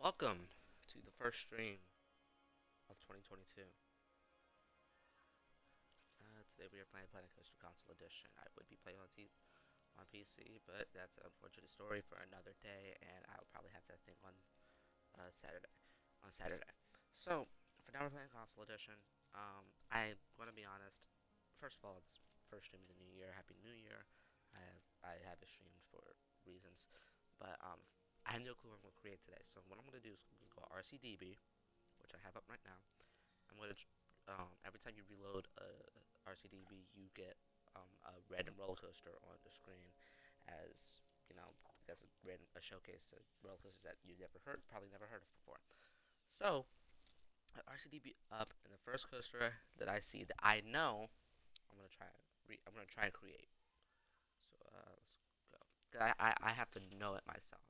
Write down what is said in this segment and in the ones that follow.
Welcome to the first stream of 2022. Today we are playing Planet Coaster Console Edition. I would be playing on PC, but that's an unfortunate story for another day, and I'll probably have that thing on Saturday. So for now we're playing Console Edition. I'm gonna be honest. First of all, it's first stream of the new year. Happy New Year. I haven't streamed for reasons, but I have no clue what I'm gonna create today. So what I'm gonna do is go RCDB, which I have up right now. I'm gonna every time you reload a RCDB, you get a random roller coaster on the screen, as you know, as a showcase to roller coasters that you probably never heard of before. So RCDB up, and the first coaster that I see that I know, I'm gonna try and create. So let's go. 'Cause I have to know it myself,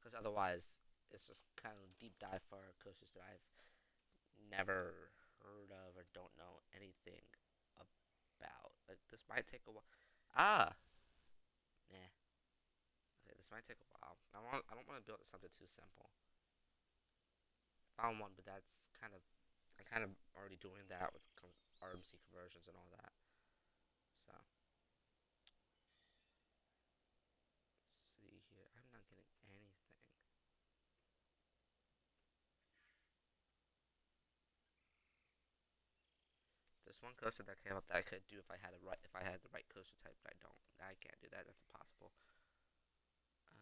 because otherwise it's just kind of deep dive for coasters that I've never heard of or don't know anything about. Like, this might take a while. Ah, nah. Okay, this might take a while. I don't want to build something too simple. Found one, but that's I kind of already doing that with RMC conversions and all that. So let's see here. I'm not getting anything. There's one coaster that came up that I could do if I had the right coaster type, but I don't. I can't do that. That's impossible. Uh,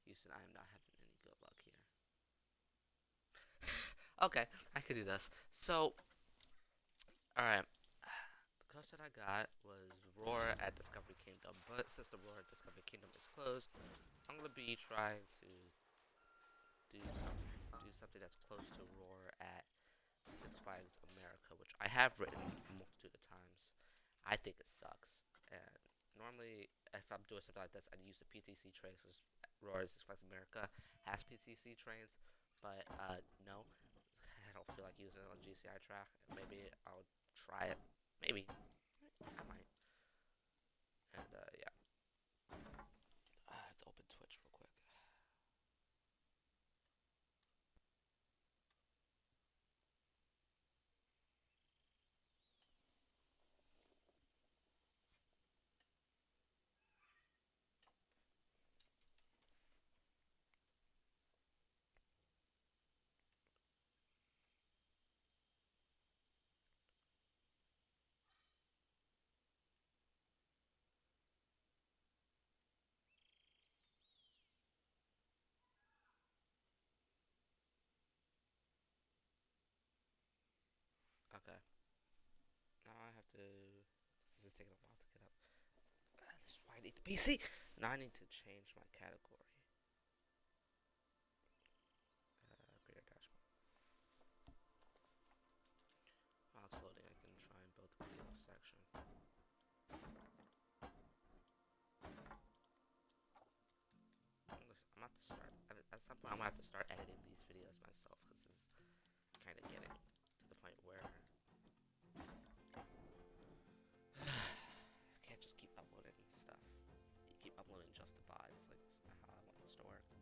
Houston, I am not having any good luck here. Okay, I could do this. So, alright. The coaster that I got was Roar at Discovery Kingdom, but since the Roar at Discovery Kingdom is closed, I'm gonna be trying to do something that's close to Roar at Six Flags America, which I have written a multitude of times. I think it sucks, and normally if I'm doing something like this, I'd use the PTC trains because Roar at Six Flags America has PTC trains, but no, I don't feel like using it on GCI track. Maybe I'll try it. Maybe I might. And yeah, I have to open Twitch real quick. Okay. Now I have to. This is taking a while to get up. This is why I need the PC. Now I need to change my category. Creator dashboard. While it's loading, I can try and build the video section. I'm about to start. At some point, I'm gonna have to start editing these videos myself because this is kind of getting to the point where I can't just keep uploading stuff. You keep uploading just the VODs. Like, it's not how I want this to work. For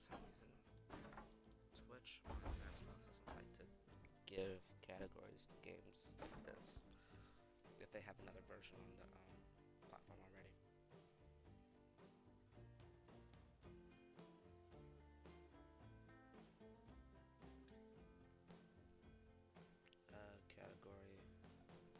some reason, Twitch or Xbox doesn't like to give categories to games like this if they have another version on the platform already. Category planet.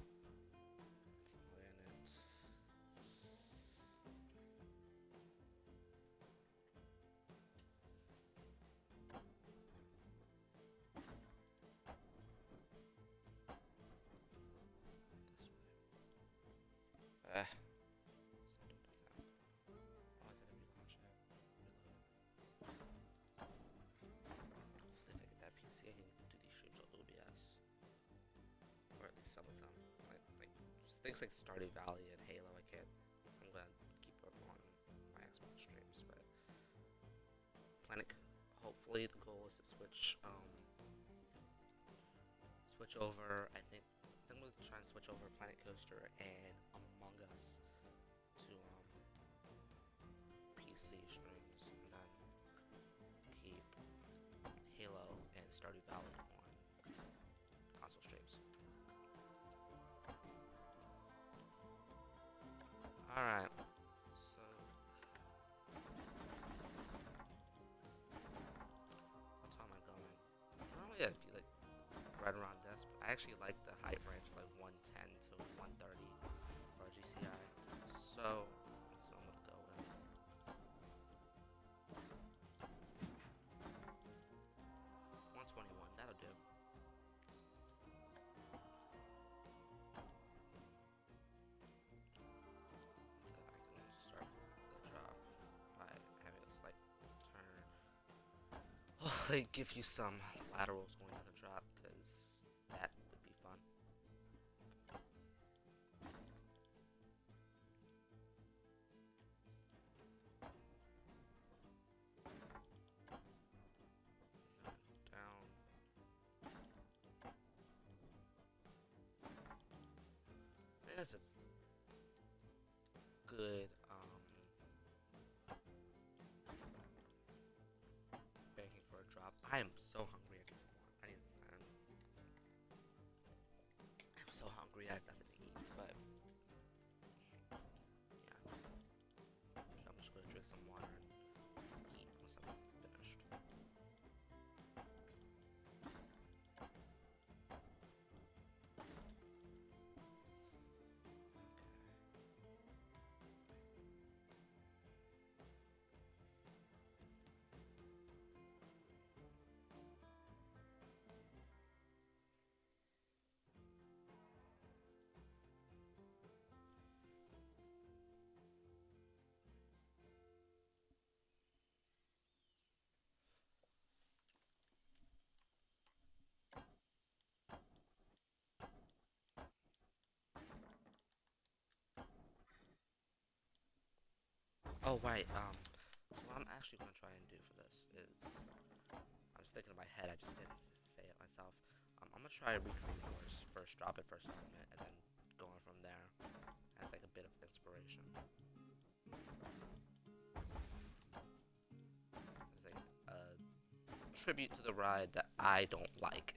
some of them. Like things like Stardew Valley and Halo. I'm gonna keep up on my Xbox streams, but Planet. Hopefully, the goal is to switch over. I think we'll try and switch over Planet Coaster and Among Us to PC streams, and then keep Halo and Stardew Valley on console streams. Alright, so what time am I going? Normally I'd be like right around this, but I actually like the height range of like 110 to 130 for GCI. So I'm gonna go with 121. That'll do. Then I can start the drop by having a slight turn. Hopefully give you some laterals going down the drop, because that would be fun. Down. I think that's a good banking for a drop. I am so hungry. I need some more. I'm so hungry. I have nothing to eat. But yeah, I'm just gonna drink some water and eat once I'm finished. Oh right. What I'm actually gonna try and do for this is, I was thinking in my head. I just didn't say it myself. I'm gonna try recreating first drop it first element, and then going from there as like a bit of inspiration. It's like a tribute to the ride that I don't like.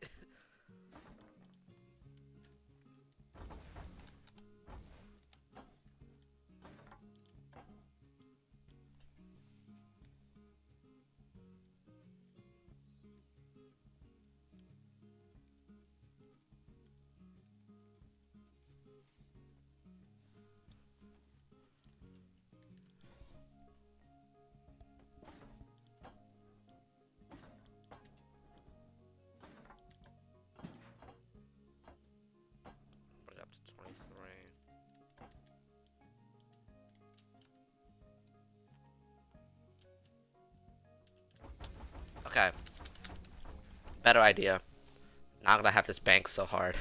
Bring it up to 23. Okay. Better idea. Not gonna have this bank so hard.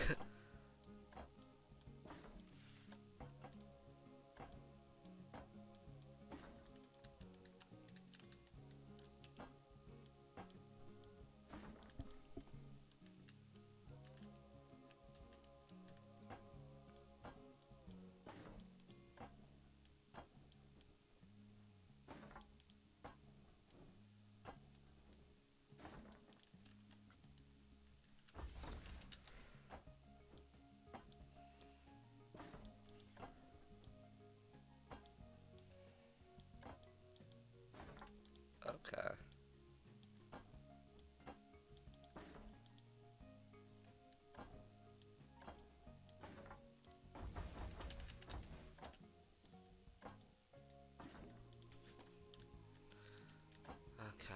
Okay. Okay.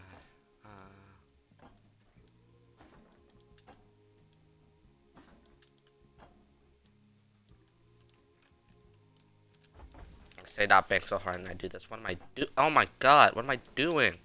Say not bank so hard and I do this. What am I do? Oh my god, what am I doing?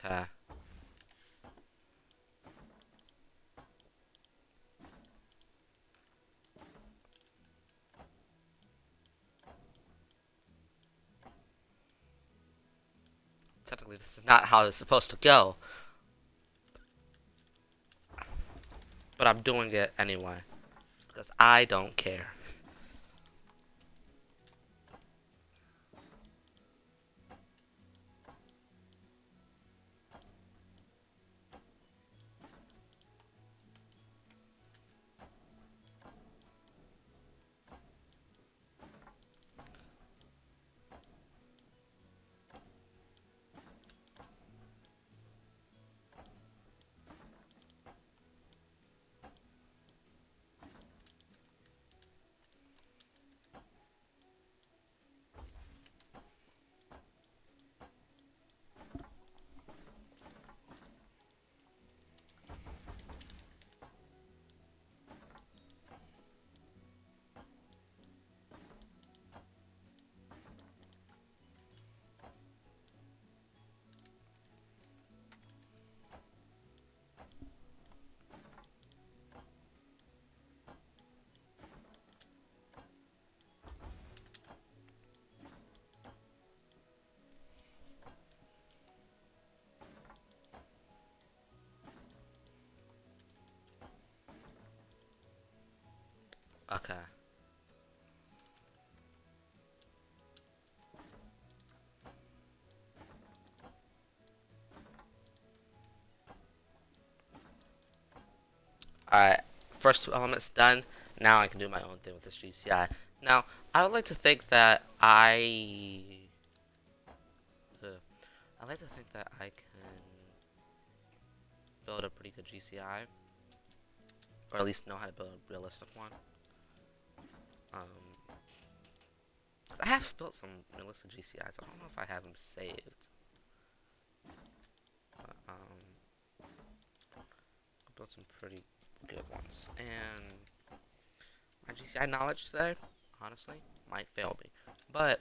Okay. Technically, this is not how it's supposed to go, but I'm doing it anyway because I don't care. Okay. Alright. First two elements done. Now I can do my own thing with this GCI. Now, I would like to think that I like to think that I can build a pretty good GCI, or at least know how to build a realistic one. Um, I have built some realistic GCIs. I don't know if I have them saved. But, I built some pretty good ones. And my GCI knowledge today, honestly, might fail me. But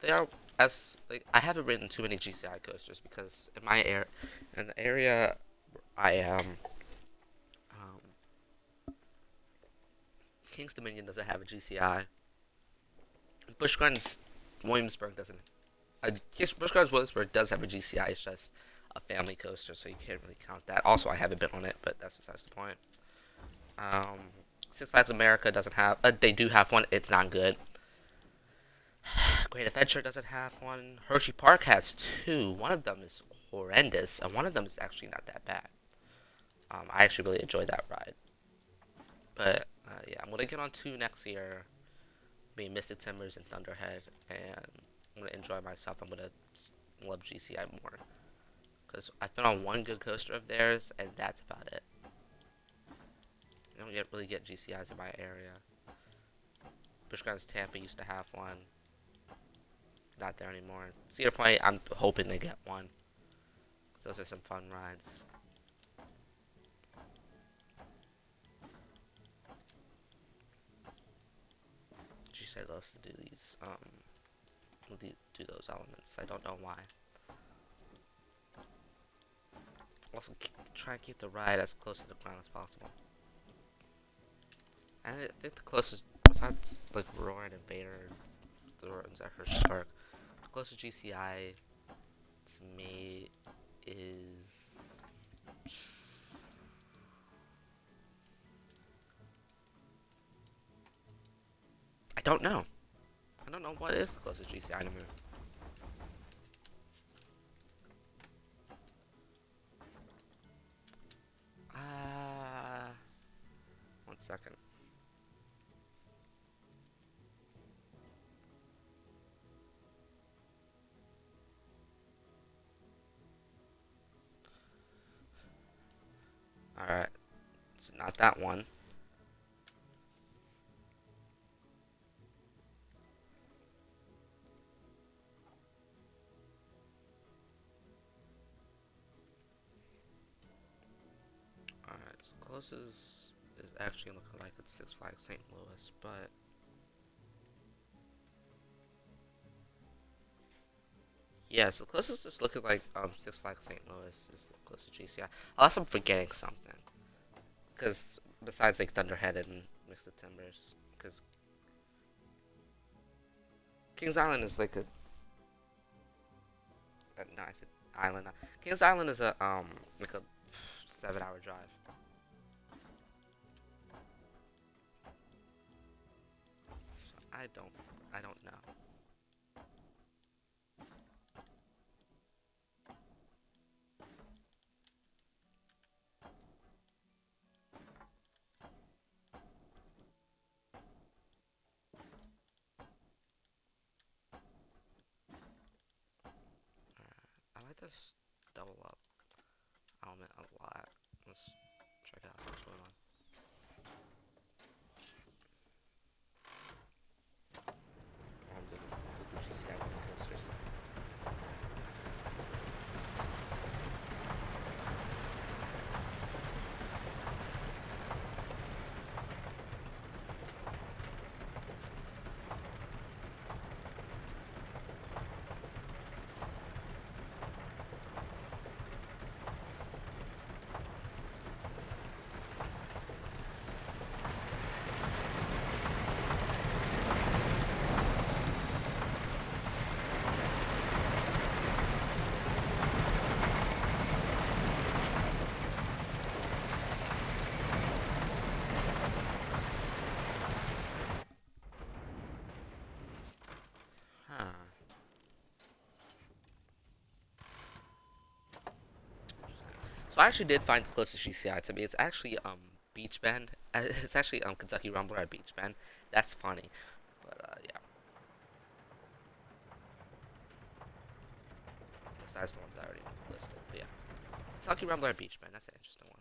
they are as like I haven't written too many GCI coasters because in the area I am, King's Dominion doesn't have a GCI. Busch Gardens Williamsburg doesn't. Busch Gardens Williamsburg does have a GCI. It's just a family coaster, so you can't really count that. Also, I haven't been on it, but that's besides the point. Um, Six Flags America doesn't have. They do have one. It's not good. Great Adventure doesn't have one. Hershey Park has two. One of them is horrendous, and one of them is actually not that bad. I actually really enjoyed that ride. But yeah, I'm gonna get on two next year, being Mystic Timbers and Thunderhead, and I'm gonna enjoy myself. I'm gonna love GCI more because I've been on one good coaster of theirs, and that's about it. I don't really get GCIs in my area. Busch Gardens Tampa used to have one. Not there anymore. Cedar Point, I'm hoping they get one. Those are some fun rides. GCI loves to do these, do those elements. I don't know why. Also, try and keep the ride as close to the ground as possible. And I think the closest, besides like Roarin' and Vader, the ones at Hershey Park, the closest GCI to me is I don't know. I don't know what is the closest GCI to me. Uh, 1 second. Alright, so not that one. Alright, so closest is actually looking like it's Six Flags St. Louis, but Yeah, so closest is looking like Six Flags St. Louis is the closest GCI. Unless I'm forgetting something, because besides like Thunderhead and Mixed Timbers, because Kings Island is like a no, I said island. Kings Island is a like a 7 hour drive. So I don't know. I like this double up element a lot. Let's check out what's going on. I'm doing this GCI roller coasters. Huh. So I actually did find the closest GCI to me. It's actually Beach Bend. It's actually Kentucky Rumbler at Beach Bend. That's funny, but yeah. Besides the ones I already listed, but yeah. Kentucky Rumbler at Beach Bend. That's an interesting one.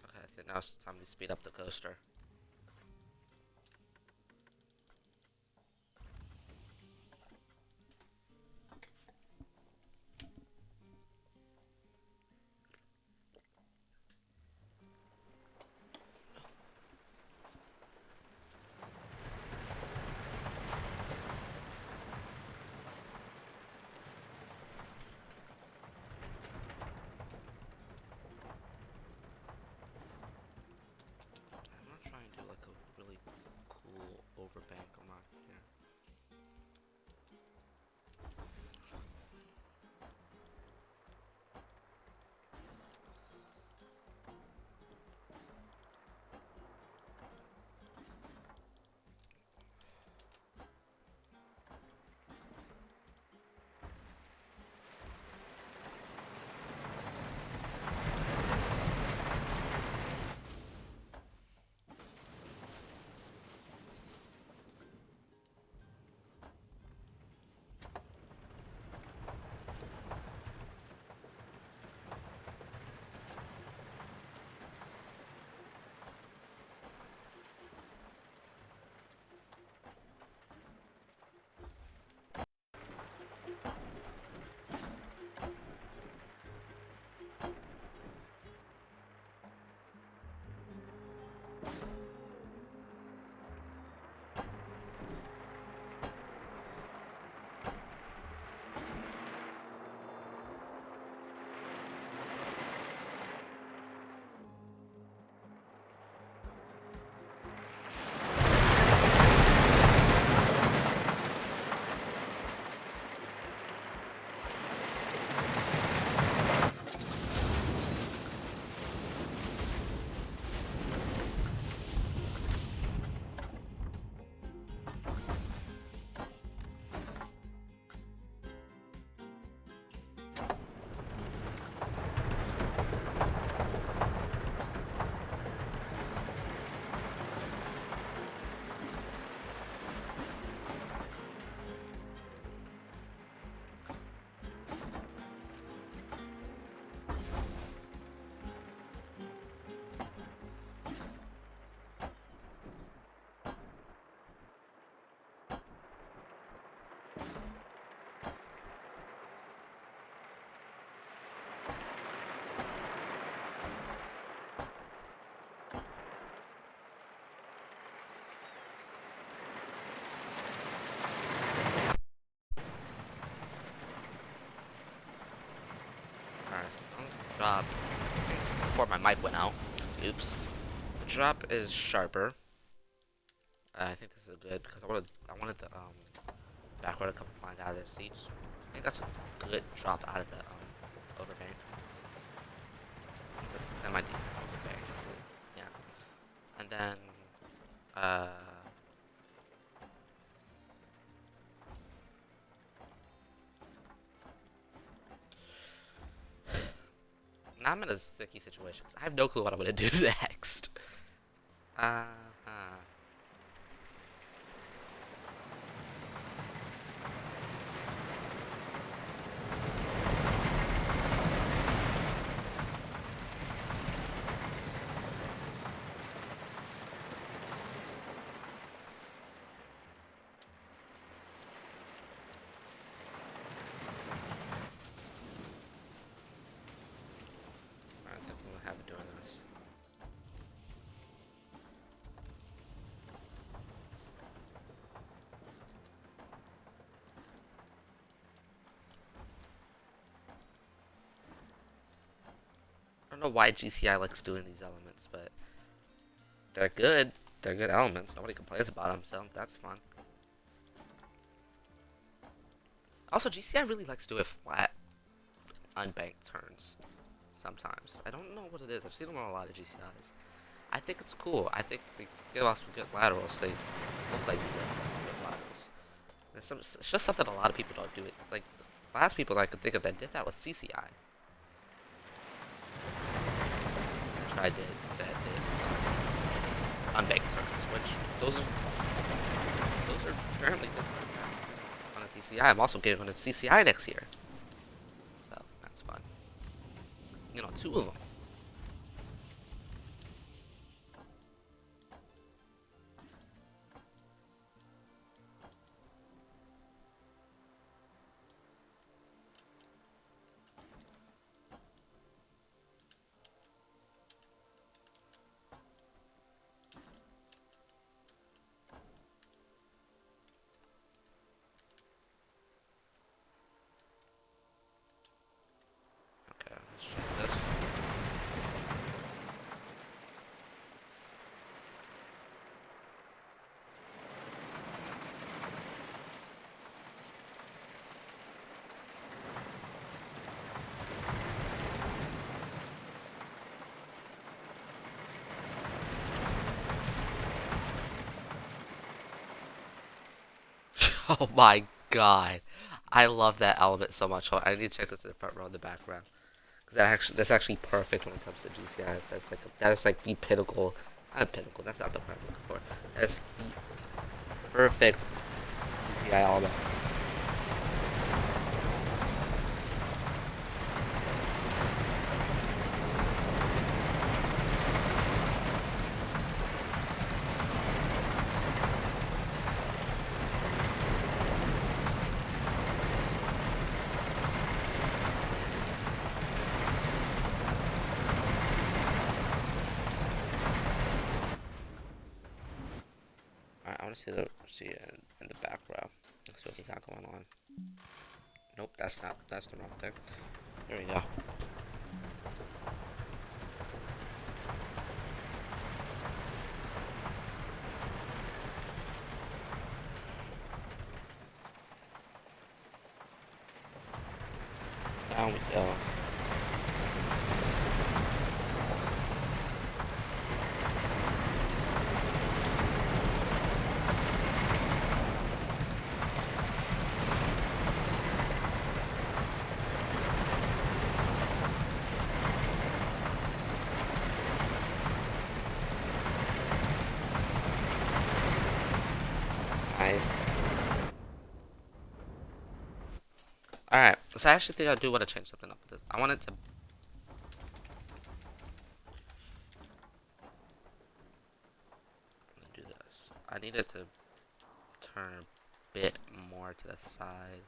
Okay, I think now it's time to speed up the coaster. I'm not drop, I think, before my mic went out. Oops. The drop is sharper. I think this is good because I wanted the backward to come flying out of their seats. I think that's a good drop out of the overbank. It's a semi decent overbank, so yeah. And then now I'm in a sticky situation because I have no clue what I'm gonna do next. Uh, uh. I think I'm gonna have it doing this. I don't know why GCI likes doing these elements, but they're good. They're good elements. Nobody complains about them, so that's fun. Also, GCI really likes to do it flat, unbanked turns. Sometimes. I don't know what it is. I've seen them on a lot of GCIs. I think it's cool. I think they give off some good laterals. They look like they give some good laterals. It's just something a lot of people don't do. It like the last people that I could think of that did that was CCI. I tried that did unbanked turns, which those are apparently good turns on a CCI. I'm also getting on a CCI next year, so that's fun. You know, 2 of them. Okay, let's check this. Oh my god. I love that element so much. I need to check this in the front row in the background. Because that's actually perfect when it comes to GCIs. That is like the pinnacle. Not pinnacle, that's not the word I'm looking for. That's the perfect GCI element. Alright, I want to see it in the back row. See what we got going on. Nope, that's the wrong thing. There we go. Down we go. Nice. Alright, so I actually think I do want to change something up with this. I wanted to do this. I needed to turn a bit more to the side.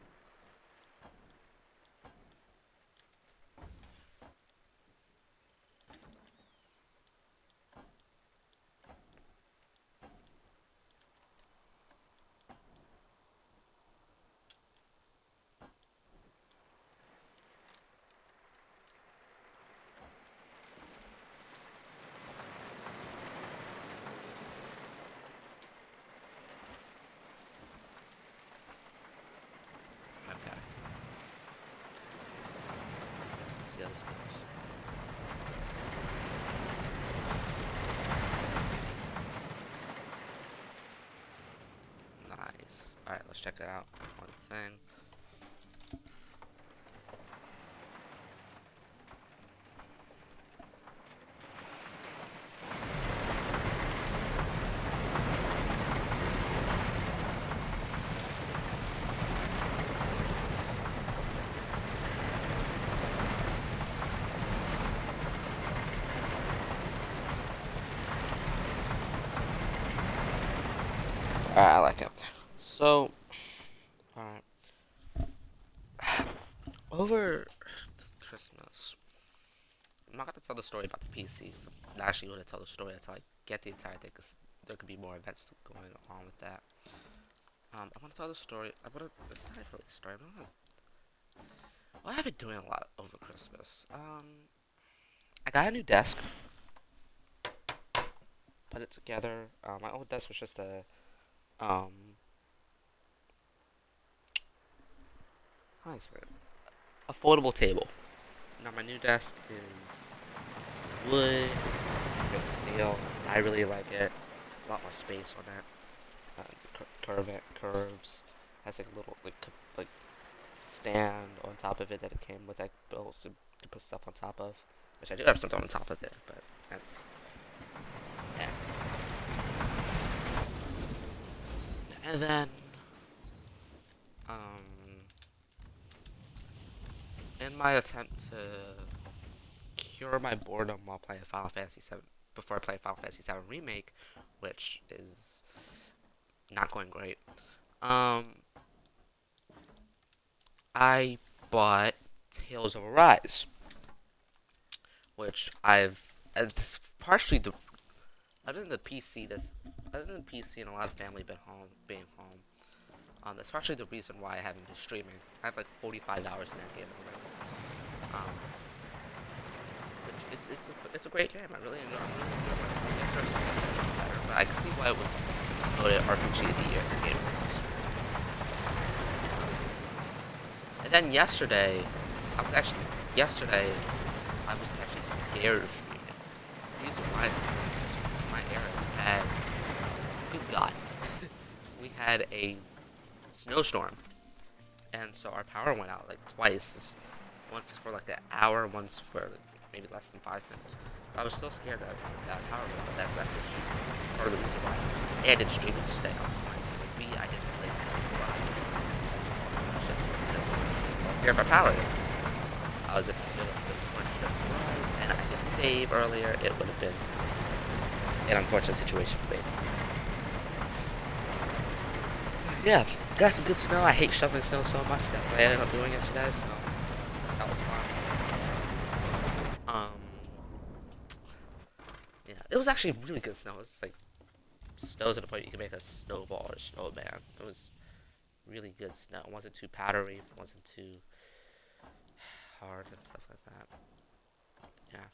see how this goes. Nice. Alright, let's check it out. One thing. Alright, I like it. So, alright. Over Christmas, I'm not going to tell the story about the PCs. I'm actually going to tell the story until I get the entire thing, because there could be more events going on with that. I'm going to tell the story. It's not really a story. Well, I've been doing a lot over Christmas. I got a new desk, put it together. My old desk was just um, how do I explain it? A foldable table. Now my new desk is wood, good steel. I really like it. A lot more space on it. Curves. Has like a little like stand on top of it that it came with, like bills to put stuff on top of. Which I do have something on top of there, but that's yeah. And then um, in my attempt to cure my boredom while playing Final Fantasy VII, before I play Final Fantasy VII Remake, which is not going great. Um, I bought Tales of Arise, which and this partially the other than the PC, and a lot of family being home. That's partially the reason why I haven't been streaming. I have like 45 hours in that game already. It's a great game. I really enjoy it. It starts to get better, but I can see why it was voted RPG of the Year for Game Awards. And then yesterday, I was actually scared of streaming. The reason why is because my area had, good God, we had a snowstorm, and so our power went out like twice. Once for like an hour, once for like maybe less than 5 minutes. But I was still scared that power went out. That's actually part of the reason why A, I didn't stream it today. I was quarantined. And B, I didn't play Phantom Rise. That's all. I was just because I was scared for power. If I was in the middle of the Phantom Rise and I didn't save earlier, it would have been an unfortunate situation for me. Yeah, got some good snow. I hate shoveling snow so much. That's what I ended up doing yesterday, so that was fun. Yeah, it was actually really good snow. It was like snow to the point you could make a snowball or snowman. It was really good snow. It wasn't too powdery. It wasn't too hard and stuff like that. Yeah.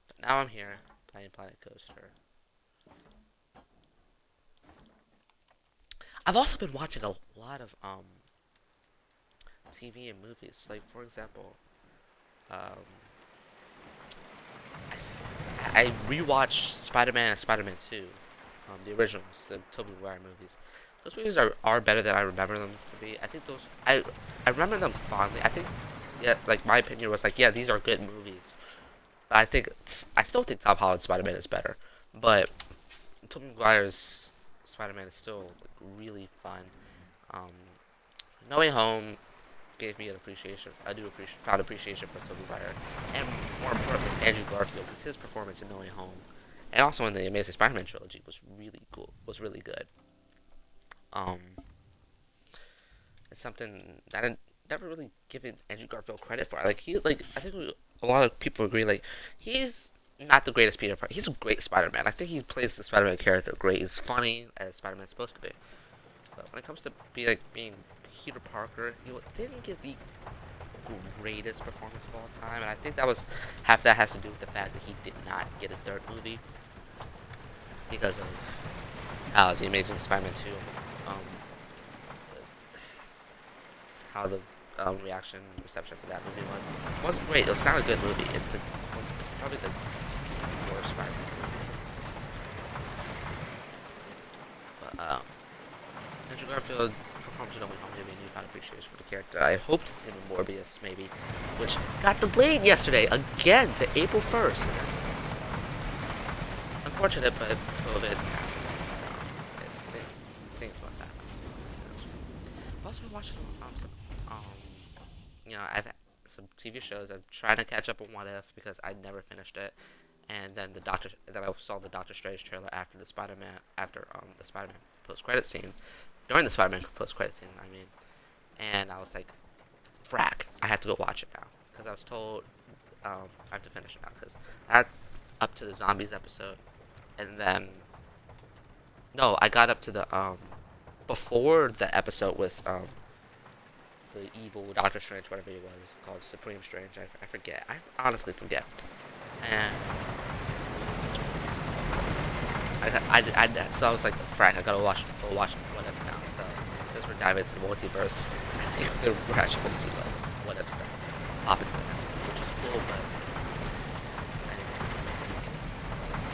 But now I'm here playing Planet Coaster. I've also been watching a lot of TV and movies. Like for example, um, I rewatched Spider-Man and Spider-Man 2, the originals, the Tobey Maguire movies. Those movies are better than I remember them to be. I think I remember them fondly. I think, yeah, like my opinion was like, yeah, these are good movies. But I still think Tom Holland's Spider-Man is better. But Tobey Maguire's Spider-Man is still like, really fun. Um, No Way Home gave me an appreciation. Found appreciation for Tobey Maguire, and more importantly, Andrew Garfield, because his performance in No Way Home, and also in the Amazing Spider-Man trilogy, was really cool. Was really good. Um, it's something that I never really given Andrew Garfield credit for. I think a lot of people agree. Like, he's not the greatest Peter Parker. He's a great Spider-Man. I think he plays the Spider-Man character great. He's funny as Spider-Man's supposed to be. But when it comes to being Peter Parker, he didn't give the greatest performance of all time, and I think half that has to do with the fact that he did not get a third movie because of the Amazing Spider-Man 2. Um, how the reaction reception for that movie was. It wasn't great. It's not a good movie. It's probably the worst Spider-Man movie. But Andrew Garfield's performance in No Way Home gave me a newfound appreciation for the character. I hope to see him in Morbius, maybe, which got delayed yesterday again to April 1st. And that's unfortunate, but COVID happens, so things must happen. I've also been watching I've had some TV shows. I'm trying to catch up on What If because I never finished it, and then I saw the Doctor Strange trailer after the Spider-Man post-credit scene, during the Spider-Man post-credit scene, I mean, and I was like, frack, I have to go watch it now because I was told I have to finish it now because I got up to the zombies episode, and then no, I got up to the before the episode with the evil Doctor Strange, whatever he was called, Supreme Strange. I forget. I honestly forget. And so I was like, frack, I gotta go watch whatever now. So because we're diving into the multiverse, I think we're actually gonna see what if stuff pop into the episode, which is cool. But I didn't see it.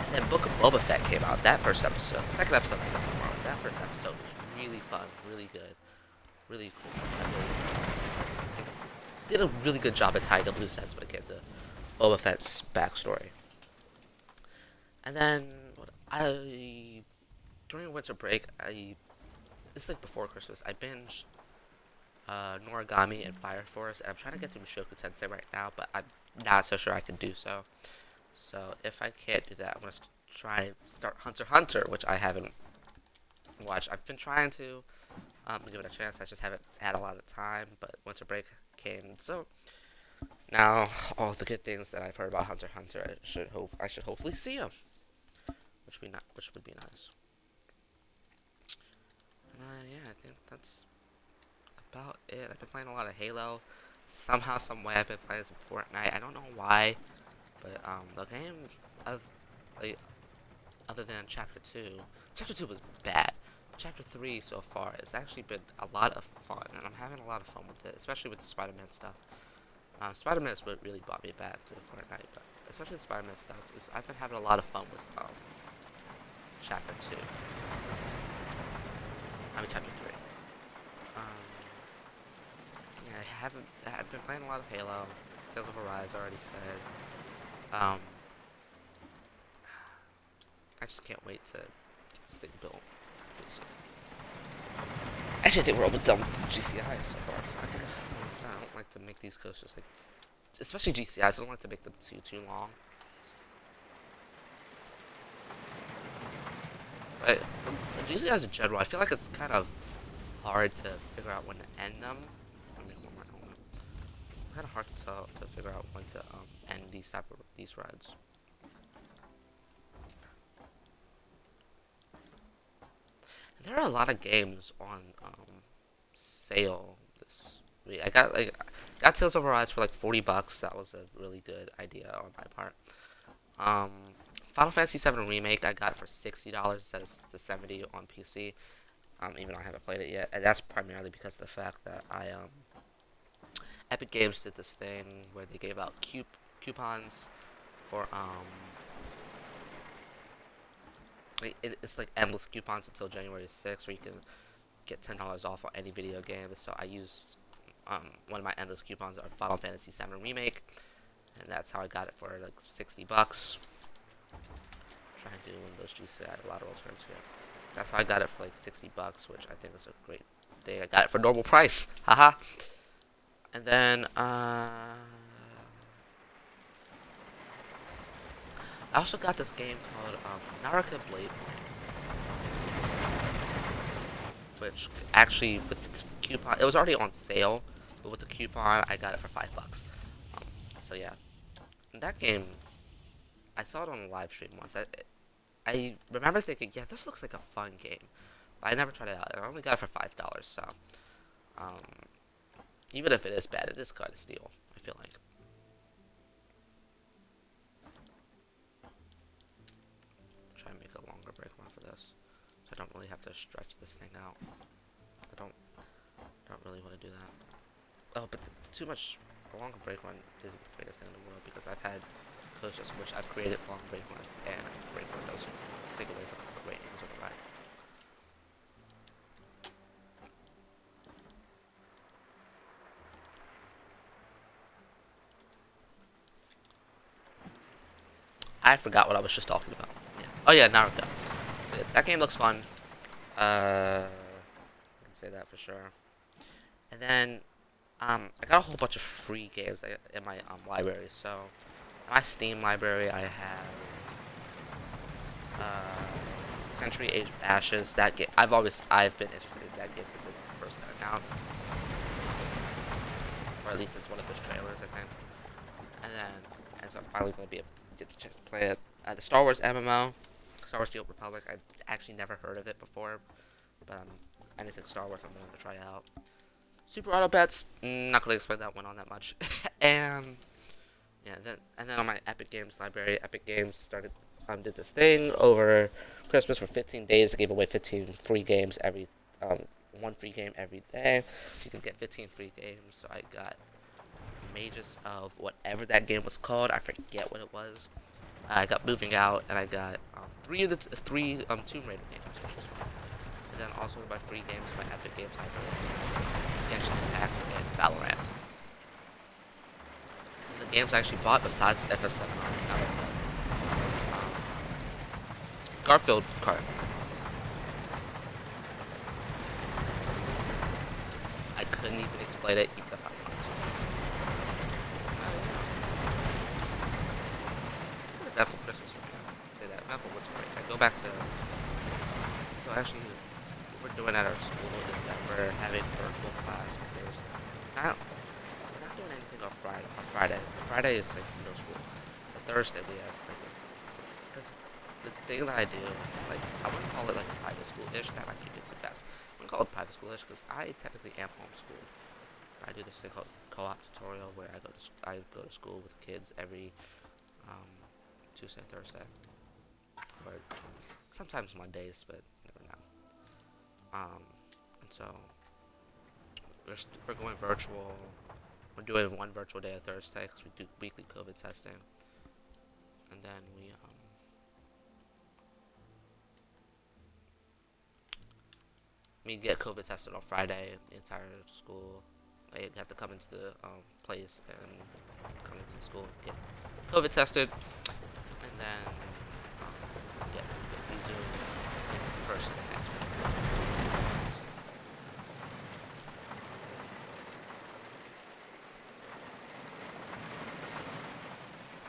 And then Book of Boba Fett came out. That first episode, the second episode comes out tomorrow. That first episode was really fun, really good. Really cool. Did a really good job at tying up loose ends when it came to Boba Fett's backstory. And then during winter break, it's like before Christmas. I binged Noragami and Fire Force, and I'm trying to get through Mushoku Tensei right now, but I'm not so sure I can do so. So if I can't do that, I'm gonna try and start Hunter x Hunter, which I haven't watched. I've been trying to. Give it a chance. I just haven't had a lot of time, but winter break came, so now all the good things that I've heard about Hunter x Hunter, I should hopefully see them, which would be nice. Yeah, I think that's about it. I've been playing a lot of Halo. Somehow, some way, I've been playing some Fortnite. I don't know why, but the game, other than Chapter 2 was bad. Chapter 3 so far has actually been a lot of fun, and I'm having a lot of fun with it, especially with the Spider-Man stuff. Spider-Man is what really brought me back to Fortnite, but especially the Spider-Man stuff. I've been having a lot of fun with Chapter 2. Chapter 3. Yeah, I've been playing a lot of Halo, Tales of Arise, I already said. I just can't wait to get this thing built. Actually, I think we're almost done with the GCI so far. I don't like to make these coasters especially GCIs. I don't like to make them too long. But GCIs in general, I feel like it's kind of hard to figure out when to end them. Let me hold my helmet. It's kind of hard to figure out when to end these rides. There are a lot of games on sale this week. I got Tales of Arise for like $40. That was a really good idea on my part. Final Fantasy VII Remake I got for $60 instead of the $70 on PC. Even though I haven't played it yet, and that's primarily because of the fact that Epic Games did this thing where they gave out coupons for it's like endless coupons until January 6th, where you can get $10 off on any video game. So I used one of my endless coupons on Final Fantasy VII Remake, and that's how I got it for like $60. Trying to do one of those GCI lateral turns here. That's how I got it for like $60, which I think is a great thing. I got it for normal price, haha. And then I also got this game called Naraka Blade Point, which actually with the coupon, it was already on sale, but with the coupon I got it for $5. So yeah, and that game, I saw it on a live stream once. I remember thinking, yeah, this looks like a fun game, but I never tried it out. I only got it for $5, so even if it is bad, it is kind of steal, I feel like. Try and make a longer break run for this, so I don't really have to stretch this thing out. I don't really want to do that. Oh, but too much. A long break run isn't the greatest thing in the world because I've had coaches which I've created long break runs and break run does take away from the ratings of the ride. I forgot what I was just talking about. Yeah. Oh yeah, Naruto. So, yeah, that game looks fun. I can say that for sure. And then I got a whole bunch of free games in my library. So in my Steam library, I have Century Age of Ashes. That game I've been interested in that game since it first got announced, or at least since one of its trailers, I think. And so I'm finally gonna be able to get the chance to play it. The Star Wars MMO, Star Wars: The Old Republic. I actually never heard of it before, but anything Star Wars I'm willing to try out. Super Auto Bets, not gonna explain that one on that much. and yeah, then on my Epic Games library, Epic Games started did this thing over Christmas for 15 days. They gave away 15 free games every one free game every day. You can get 15 free games. So I got Mages of whatever that game was called. I forget what it was. I got Moving Out, and I got three Tomb Raider games, which was fun. And then also my free games, my Epic Games library, Genshin Impact and Valorant. And the games I actually bought besides FF7 was Garfield Kart. I couldn't even explain it even if I wanted to. Eventful Christmas for me. I'd say that. Eventful was great. I go back to. So actually, what we're doing at our school is that we're having virtual class on Thursday. Not, we're not doing anything on Friday. Friday is like middle school. But Thursday we have like because the thing that I do is like I wouldn't call it like private school-ish. That might be a bit too fast. I wouldn't call it private school-ish because I technically am homeschooled. I do this thing called co-op tutorial where I go to school with kids every um, Tuesday, Thursday, or sometimes Mondays, but never know. And so we're going virtual. We're doing one virtual day on Thursday because we do weekly COVID testing, and then we get COVID tested on Friday. The entire school, they have to come into the place and come into the school and get COVID tested, and then yeah, resume in person next week.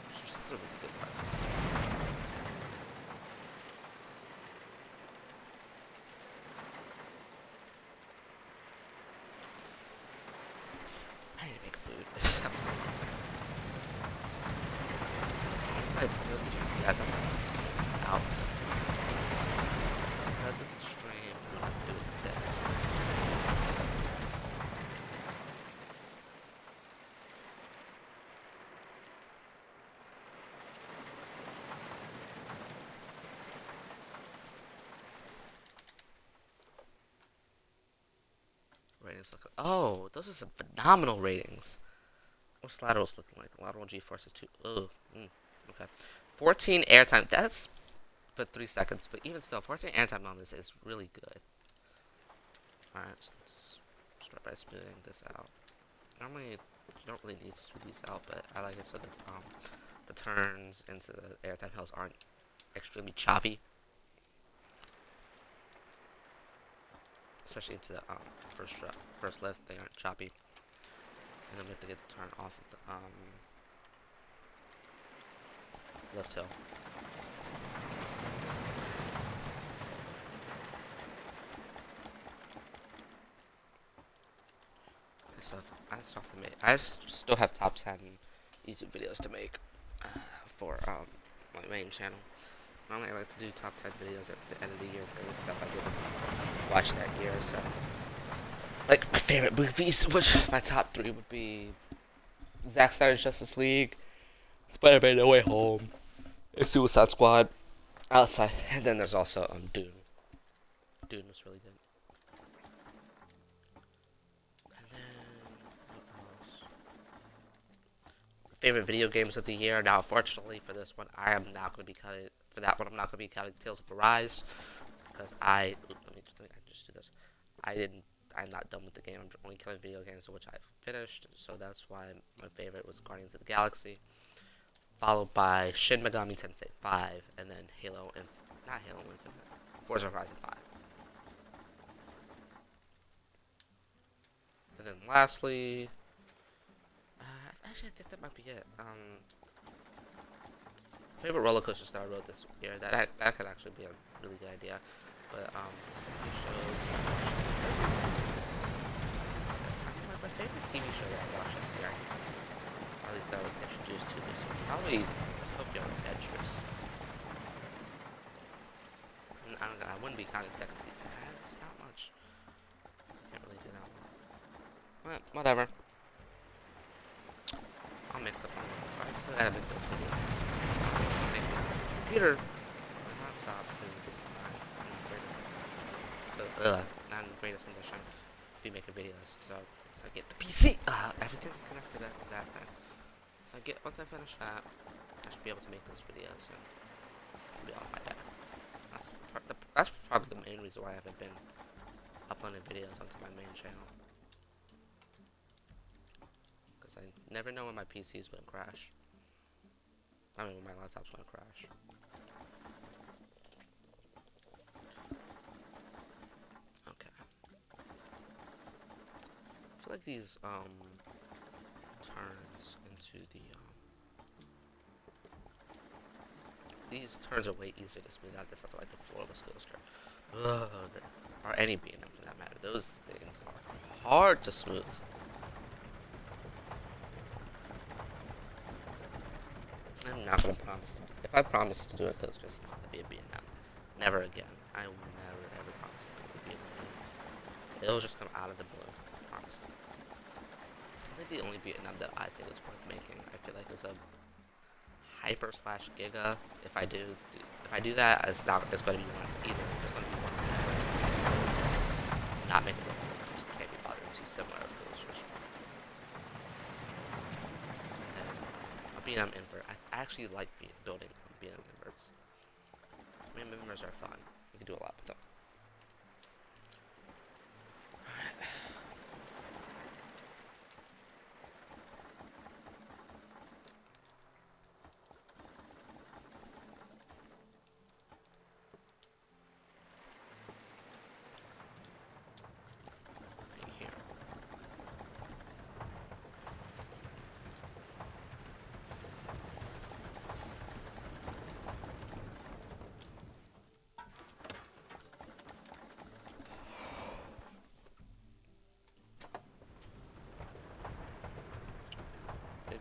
Which is a really good part. I need to make food. I'm so hungry. I really just guys I'm out because this is a stream. We don't have to do it today. Ratings look. Oh, those are some phenomenal ratings. What's laterals looking like? Lateral G-force is 2. Ugh. Okay. 14 airtime. That's but 3 seconds. But even still, 14 airtime on this is really good. Alright, so let's start by smoothing this out. Normally, you don't really need to smooth these out, but I like it so that the turns into the airtime hills aren't extremely choppy. Especially into the first lift, they aren't choppy. And then we have to get the turn off of the lift hill. I still have to make. I still have top 10 YouTube videos to make for my main channel. Normally, I like to do top 10 videos at the end of the year for the stuff I didn't watch that year. So, like my favorite movies, which my top 3 would be Zack Snyder's Justice League, Spider-Man: No Way Home, and Suicide Squad. Outside, and then there's also Dune. Dune was really good. And then what favorite video games of the year. Now, unfortunately for this one, I am not going to be cutting. For that one, I'm not going to be counting Tales of Arise because let me just do this. I didn't. I'm not done with the game. I'm only counting video games which I've finished. So that's why my favorite was Guardians of the Galaxy, followed by Shin Megami Tensei 5, and then Halo and not Halo Infinite, Forza Horizon 5. And then lastly, actually I think that might be it. Favorite roller coasters that I rode this year. That could actually be a really good idea. But TV shows. My favorite TV show that I watched this year, or at least that I was introduced to this year, probably Tokyo Adventures. I don't know. I wouldn't be counting second season. It's not much. Can't really do that one. But whatever. I'll mix up my I still gotta make those videos. Computer, my laptop is not in the greatest condition to be making videos. So I get the PC, everything connected to that thing. So once I finish that, I should be able to make those videos and I'll be on my day. That's probably the main reason why I haven't been uploading videos onto my main channel. Because I never know when my PC is going to crash. I mean, when my laptop's going to crash. Okay. I feel like these, turns into the, these turns are way easier to smooth out than something like the floorless coaster. Or any B&M for that matter. Those things are hard to smooth. I'm not gonna promise. If I promise to do a coaster, it's not gonna be a B&M. Never again. I will never ever promise to do a B&M. It'll just come out of the blue. Honestly. I think the only B&M that I think is worth making, I feel like, is a Hyper / Giga. If I do that, it's going to be one either. It's going to be one of the not making one because it can't be bothered. Too similar of coasters. And a B&M invert. I actually like building B&M inverts. B&M inverts are fun. You can do a lot with them.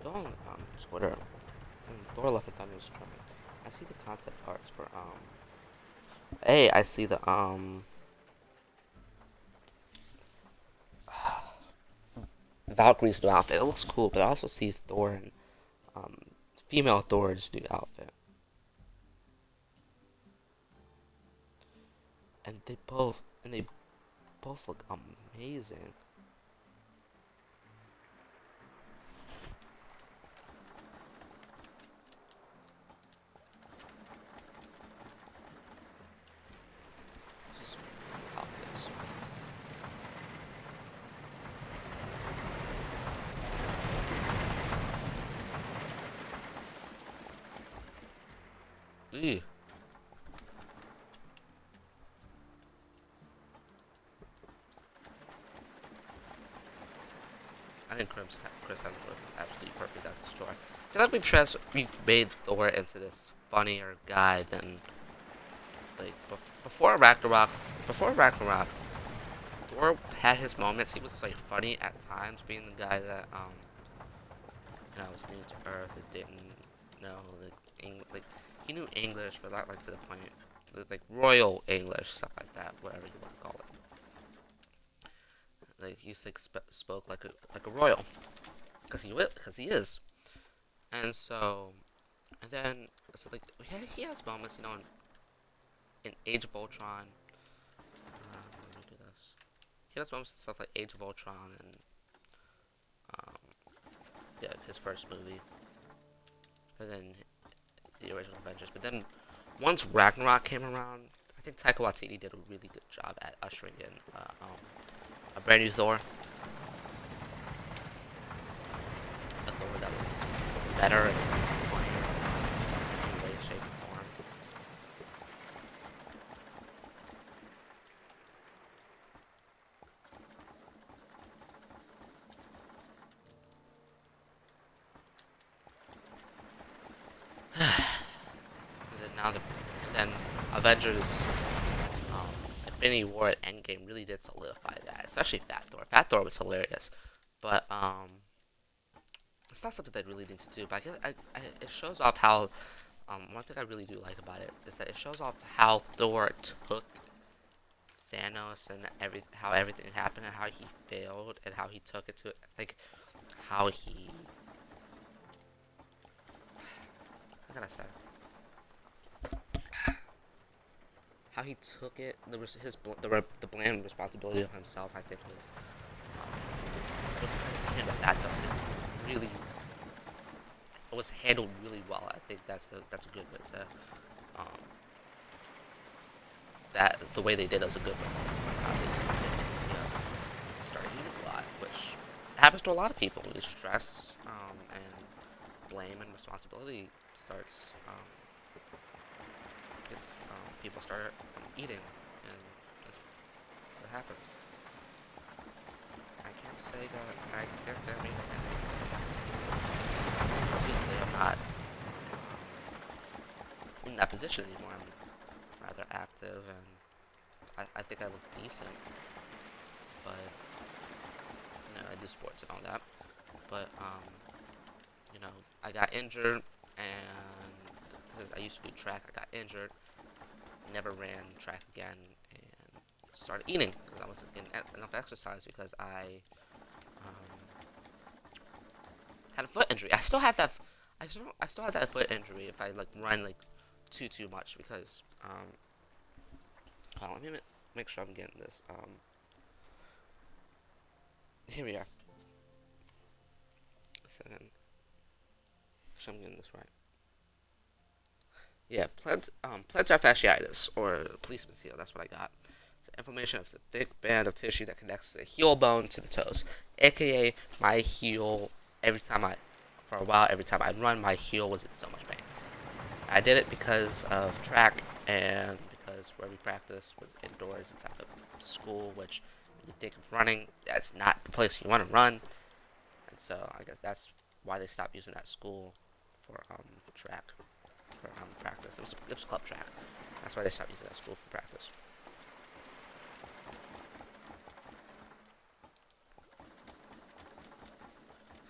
Go on Twitter, and Thor Love and Thunder is trending. I see the concept arts for hey, I see the Valkyrie's new outfit. It looks cool, but I also see Thor and female Thor's new outfit, and they both look amazing. Ew. I think Chris Hemsworth is absolutely perfect as the story. I feel like we've made Thor into this funnier guy than like before Ragnarok. Before Ragnarok, Thor had his moments. He was like funny at times, being the guy that was new to Earth and didn't know like he knew English, but not like to the point like royal English, stuff like that, whatever you want to call it. Like he spoke like a royal, because he is, and then like he has moments, in Age of Ultron. Let me do this. He has moments and stuff like Age of Ultron and yeah, his first movie. and then the original Avengers. But then once Ragnarok came around, I think Taika Waititi did a really good job at ushering in a brand new Thor, a Thor that was better and funnier in any way, shape, and form. And then Avengers, um, Infinity War at Endgame really did solidify that, especially Fat Thor. Fat Thor was hilarious, but it's not something they really need to do. But it shows off how one thing I really do like about it is that it shows off how Thor took Thanos and how everything happened and how he failed and how he took it to like how he how can I say how he took it the blame responsibility of himself. I think was kind of that though. It was handled really well. I think that's a good way to um, that the way they did is a good way to explain how they did it. Start eating a lot, which happens to a lot of people. The stress and blame and responsibility starts people start eating, and that's what happens. I can't say that I can't say I mean obviously I'm not in that position anymore. I'm rather active, and I think I look decent, but I do sports and all that. But I got injured, and because I used to do track, I got injured. Never ran track again, and started eating because I wasn't getting enough exercise because I had a foot injury. I still have that. I still have that foot injury if I like run like too much because hold on, let me make sure I'm getting this. Here we are. So then, I'm getting this right. Yeah, plantar fasciitis, or policeman's heel. That's what I got. It's inflammation of the thick band of tissue that connects the heel bone to the toes, aka my heel. For a while, every time I run, my heel was in so much pain. I did it because of track and because where we practice was indoors inside of school, which when you think of running, that's not the place you want to run. And so I guess that's why they stopped using that school for track. For practice. It was club track. That's why they stopped using that school for practice.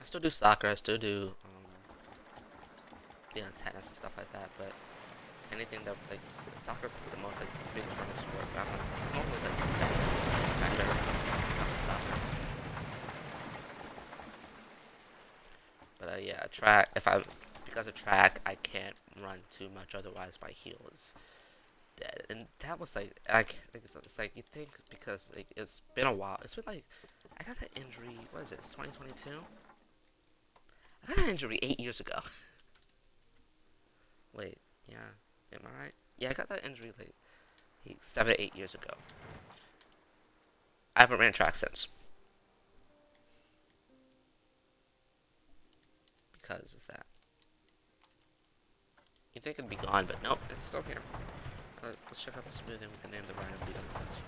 I still do soccer. I still do tennis and stuff like that. But anything that like soccer's like the most like biggest running sport. I'm normally like defender soccer. But yeah, track. Because of track, I can't run too much. Otherwise, my heel is dead. And that was like, it's like you think because like it's been a while. It's been like I got that injury. What is it? It's 2022. I got that injury 8 years ago. Wait, yeah, am I right? Yeah, I got that injury like 7 to 8 years ago. I haven't ran track since because of that. You think it'd be gone, but nope, it's still here. Let's check out the smoothing. We can name the ride and beat on the coast.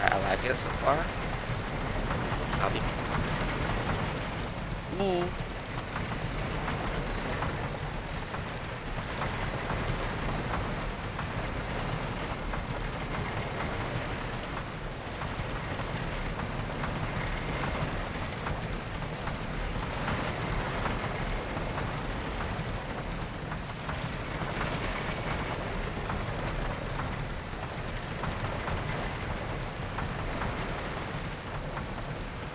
Alright, I like it so far. It's a little chubby. Ooh.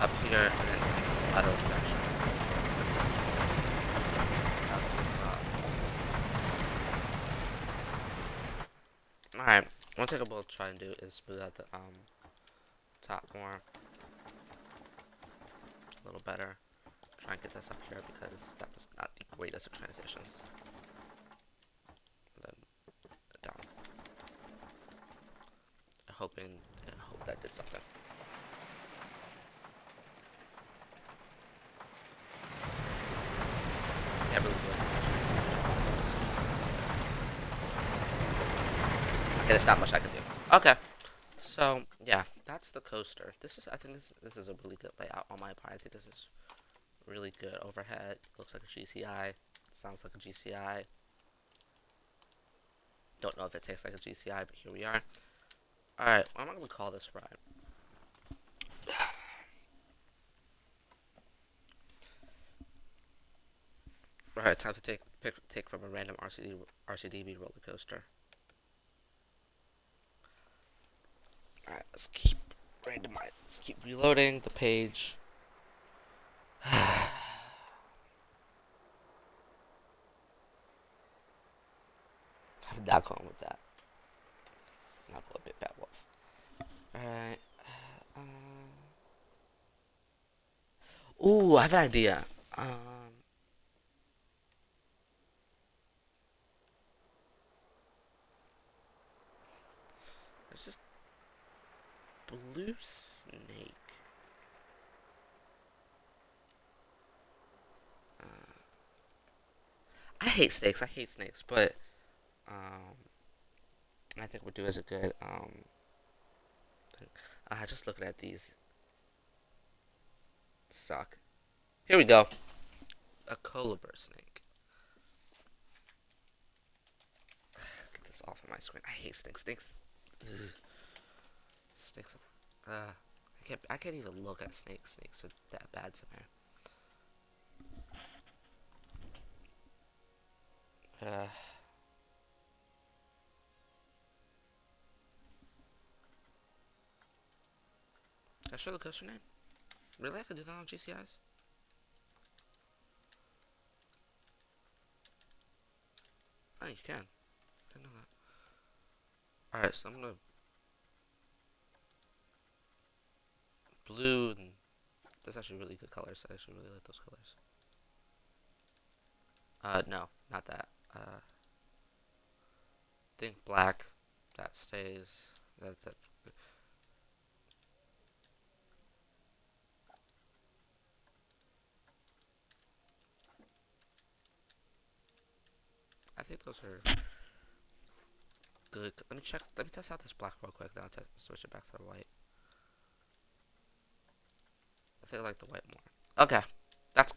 Up here and then the lateral section. That's alright, one thing I will try and do is smooth out the top more. a little better. Try and get this up here because that was not the greatest of transitions. And then down. I hope that did something. Yeah, really good. Okay, there's not much I can do. Okay. So yeah, that's the coaster. I think this is a really good layout on my part. I think this is really good overhead. Looks like a GCI. Sounds like a GCI. Don't know if it tastes like a GCI, but here we are. Alright, what am I going to call this ride? Alright, time to take from a random RCDB roller coaster. Alright, let's keep reloading the page. I'm not going with that. I'm not going with Big Bad Wolf. Alright. Ooh, I have an idea. There's this blue snake. I hate snakes. But I think we'll do as a good thing. Just looking at these suck. Here we go. A colibri snake. Get this off of my screen. I hate snakes. Snakes. I can't even look at snakes. Snakes are that bad to me. Can I show the coaster name? Really? I can do that on GCIs? Oh, you can. Didn't know that. Alright, so I'm gonna blue and that's actually really good colors. I actually really like those colors. No, not that. Think black. That stays. That. I think those are good. Let me check. Let me test out this black real quick. Then I'll switch it back to the white. I think I like the white more. Okay, that's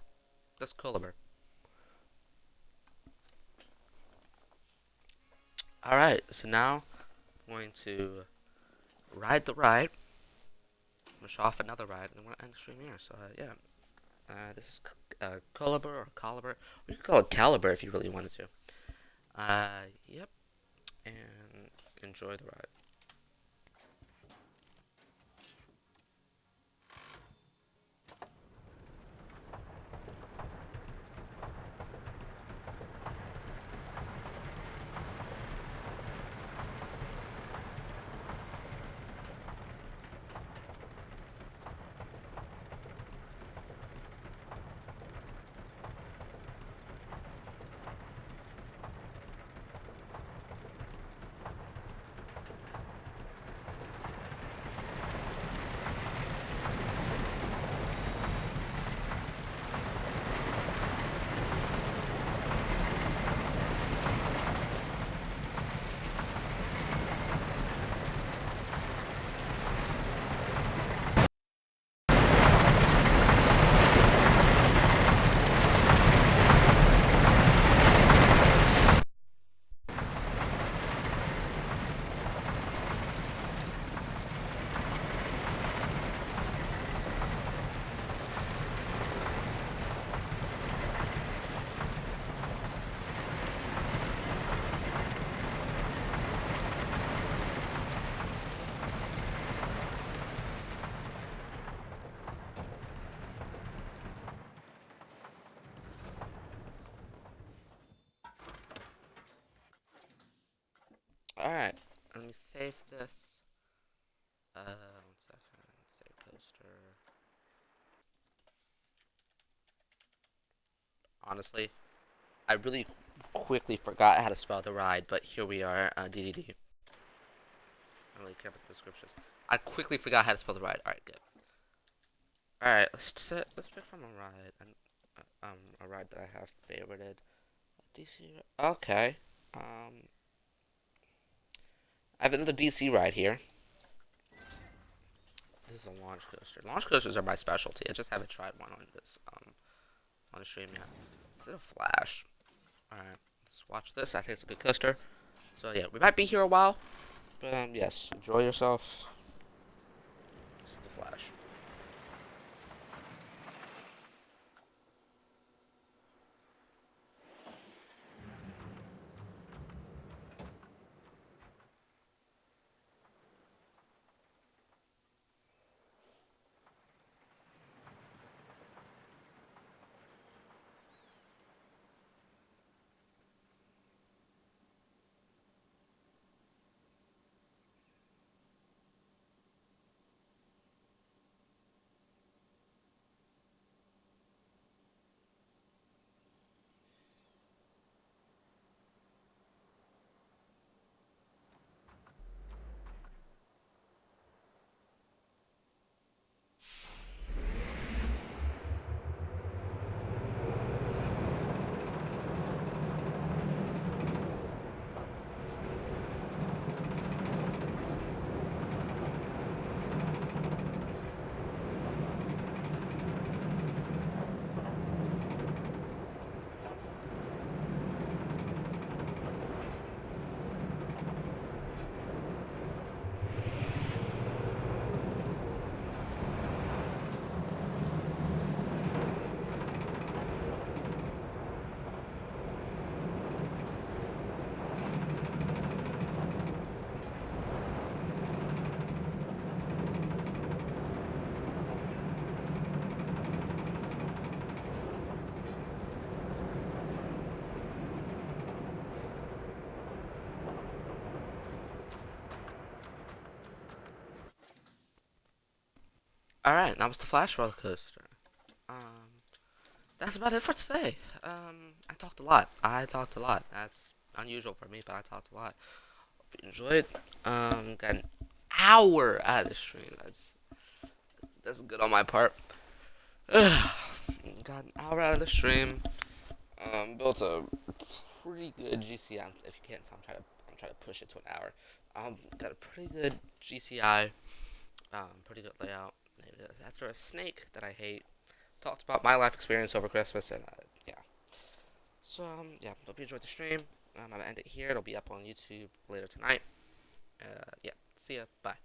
colibri. All right, so now I'm going to ride the ride. I'm gonna show off another ride, and then we're gonna end the stream here. So yeah, this is colibri or caliber. Or you could call it caliber if you really wanted to. Yep, and enjoy the ride. honestly. I really quickly forgot how to spell the ride, but here we are, DDD. I don't really care about the descriptions. I quickly forgot how to spell the ride. Alright, good. Alright, let's pick from a ride. A ride that I have favorited. DC. Okay. I have another DC ride here. This is a launch coaster. Launch coasters are my specialty. I just haven't tried one on this on the stream yet. Is it a flash? Alright, let's watch this. I think it's a good coaster. So yeah, we might be here a while, but yes, enjoy yourself. This is the flash. Alright, that was the Flash roller coaster. That's about it for today. I talked a lot. That's unusual for me, but I talked a lot. Hope you enjoyed. Got an hour out of the stream. That's good on my part. Got an hour out of the stream. Built a pretty good GCI. If you can't tell, I'm trying to push it to an hour. Got a pretty good GCI. Pretty good layout. After a snake that I hate. Talked about my life experience over Christmas, and yeah. So yeah, hope you enjoyed the stream. I'm gonna end it here. It'll be up on YouTube later tonight. Yeah, see ya. Bye.